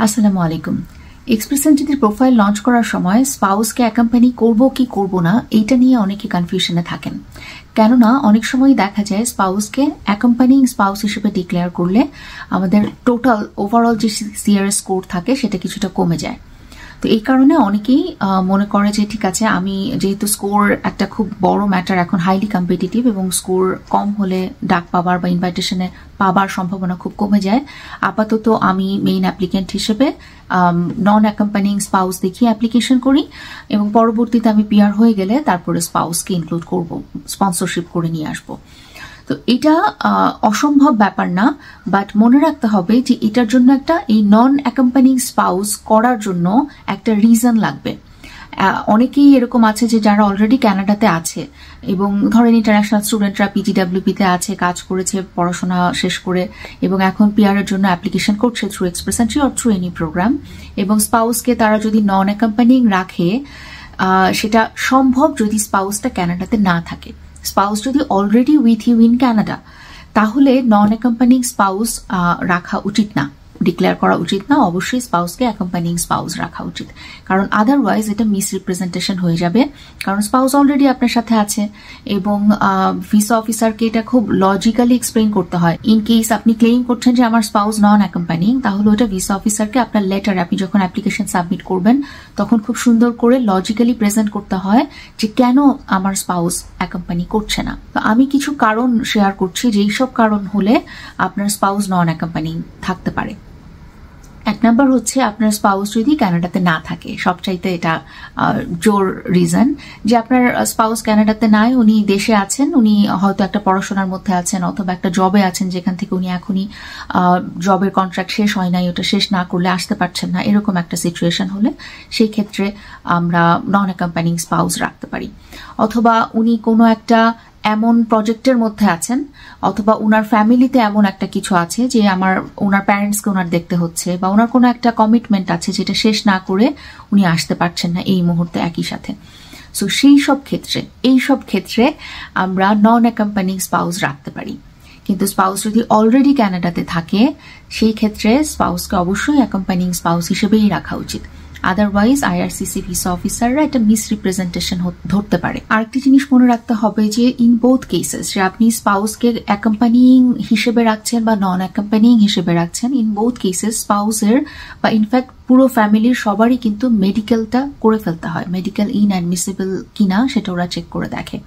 আসসালামু আলাইকুম। Express এন্টিটির profile launch করার সময় স্পাউসকে অ্যাকম্পানি করব কি করব না এইটা নিয়ে অনেকে কনফিউশনে থাকেন। কেননা অনেক সময় দেখা যায় স্পাউসকে অ্যাকম্পানিং স্পাউস হিসেবে ডিক্লেয়ার করলে আমাদের টোটাল ওভারঅল যে সিআরএস স্কোর থাকে সেটা কিছুটা কমে যায়। তো এই কারণে অনেকেই মনে করে যে ঠিক আছে, আমি যেহেতু স্কোর একটা খুব বড় ম্যাটার, এখন হাইলি কম্পিটিটিভ এবং স্কোর কম হলে ডাক পাবার বা ইনভাইটেশনে পাবার সম্ভাবনা খুব কমে যায়, আপাতত আমি মেইন অ্যাপ্লিকেন্ট হিসেবে নন অ্যাকম্পানিং স্পাউস দেখিয়ে অ্যাপ্লিকেশন করি এবং পরবর্তীতে আমি পিআর হয়ে গেলে তারপরে স্পাউসকে ইনক্লুড করব, স্পন্সরশিপ করে নিয়ে আসবো। তো এটা অসম্ভব ব্যাপার না, বাট মনে রাখতে হবে যে এটার জন্য একটা এই নন অ্যাকম্পানিং স্পাউস করার জন্য একটা রিজন লাগবে। অনেকেই এরকম আছে যে যারা অলরেডি কানাডাতে আছে এবং ধরেন ইন্টারন্যাশনাল স্টুডেন্টরা পিজিডাব্লিউপিতে আছে, কাজ করেছে পড়াশোনা শেষ করে এবং এখন পিআর এর জন্য অ্যাপ্লিকেশন করছে through express entry or through any programme, এবং স্পাউসকে তারা যদি নন অ্যাকম্পানিং রাখে সেটা সম্ভব যদি স্পাউসটা কানাডাতে না থাকে। স্পাউস যদি already with you in Canada, তাহলে নন অ্যাকম্পানিং স্পাউস রাখা উচিত না, ডিক্লেয়ার করা উচিত না। অবশ্যই স্পাউসকে অ্যাকম্পানিং স্পাউস রাখা উচিত, কারণ আদারওয়াইজ এটা মিসরিপ্রেজেন্টেশন হয়ে যাবে। কারণ স্পাউস অলরেডি আপনার সাথে আছে এবং ভিসা অফিসারকে এটা খুব লজিক্যালি এক্সপ্লেইন করতে হয়। ইন কেস আপনি ক্লেইম করছেন যে আমার স্পাউস নন অ্যাকম্পানিং, তাহলে ওটা ভিসা অফিসারকে আপনার লেটার, আপনি যখন অ্যাপ্লিকেশন সাবমিট করবেন তখন খুব সুন্দর করে লজিক্যালি প্রেজেন্ট করতে হয় যে কেন আমার স্পাউস অ্যাকম্পানি করছে না। তো আমি কিছু কারণ শেয়ার করছি যে এইসব কারণ হলে আপনার স্পাউস নন অ্যাকম্পানিং থাকতে পারে। এক নাম্বার হচ্ছে আপনার স্পাউস যদি কানাডাতে না থাকে। সবচাইতে এটা জোর রিজন যে আপনার স্পাউস কানাডাতে নাই, উনি দেশে আছেন, উনি হয়তো একটা পড়াশোনার মধ্যে আছেন অথবা একটা জবে আছেন যেখান থেকে উনি এখনই জবের কন্ট্রাক্ট শেষ হয় নাই, ওটা শেষ না করলে আসতে পারছেন না, এরকম একটা সিচুয়েশন হলে সেই ক্ষেত্রে আমরা নন অ্যাকম্পানিং স্পাউস রাখতে পারি। অথবা উনি কোনো একটা এমন প্রজেক্টের মধ্যে আছেন অথবা উনার ফ্যামিলিতে এমন একটা কিছু আছে যে ওনার প্যারেন্টসকে ওনার দেখতে হচ্ছে, বা ওনার কোনো একটা কমিটমেন্ট আছে যেটা শেষ না করে উনি আসতে পারছেন না এই মুহূর্তে একই সাথে। সো এইসব ক্ষেত্রে আমরা নন অ্যাকম্পানিং স্পাউস রাখতে পারি। কিন্তু স্পাউস যদি অলরেডি কানাডাতে থাকে সেই ক্ষেত্রে স্পাউসকে অবশ্যই অ্যাকম্পানিং স্পাউস হিসেবেই রাখা উচিত। আদারওয়াইজ আইআরসিসি ভিসা অফিসাররা এটা মিসরিপ্রেজেন্টেশন ধরতে পারে। আরেকটি জিনিস মনে রাখতে হবে যে ইন বোথ কেসেস, যে আপনি স্পাউসকে অ্যাকম্পানিং হিসেবে রাখছেন বা নন অ্যাকম্পানিং হিসেবে রাখছেন, ইন বোথ কেসেস স্পাউসের বা ইনফ্যাক্ট পুরো ফ্যামিলির সবারই কিন্তু মেডিকেলটা করে ফেলতে হয়। মেডিকেল ইনঅ্যাডমিসিবল কিনা সেটা ওরা চেক করে দেখে।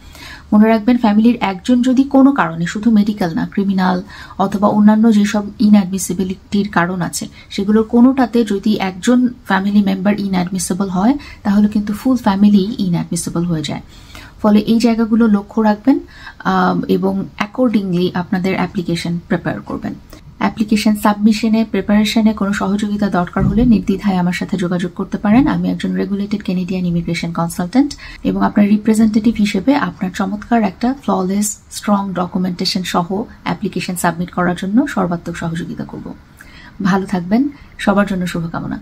মনে রাখবেন, ফ্যামিলির একজন যদি কোনো কারণে, শুধু মেডিকেল না, ক্রিমিনাল অথবা অন্যান্য যেসব ইনঅ্যাডমিসিবিলিটির কারণ আছে সেগুলোর কোনোটাতে যদি একজন ফ্যামিলি মেম্বার ইনঅ্যাডমিসিবল হয় তাহলে কিন্তু ফুল ফ্যামিলি ইনঅ্যাডমিসিবল হয়ে যায়। ফলে এই জায়গাগুলো লক্ষ্য রাখবেন এবং অ্যাকর্ডিংলি আপনাদের অ্যাপ্লিকেশন প্রিপেয়ার করবেন। অ্যাপ্লিকেশন সাবমিশনে, প্রিপারেশনে কোনো সহযোগিতা দরকার হলে নির্দ্বিধায় আমার সাথে যোগাযোগ করতে পারেন। আমি একজন রেগুলেটেড ক্যানাডিয়ান ইমিগ্রেশন কনসালটেন্ট এবং আপনার রিপ্রেজেন্টেটিভ হিসেবে আপনার চমৎকার একটা ফ্ললেস স্ট্রং ডকুমেন্টেশন সহ অ্যাপ্লিকেশন সাবমিট করার জন্য সর্বাত্মক সহযোগিতা করব। ভালো থাকবেন, সবার জন্য শুভকামনা।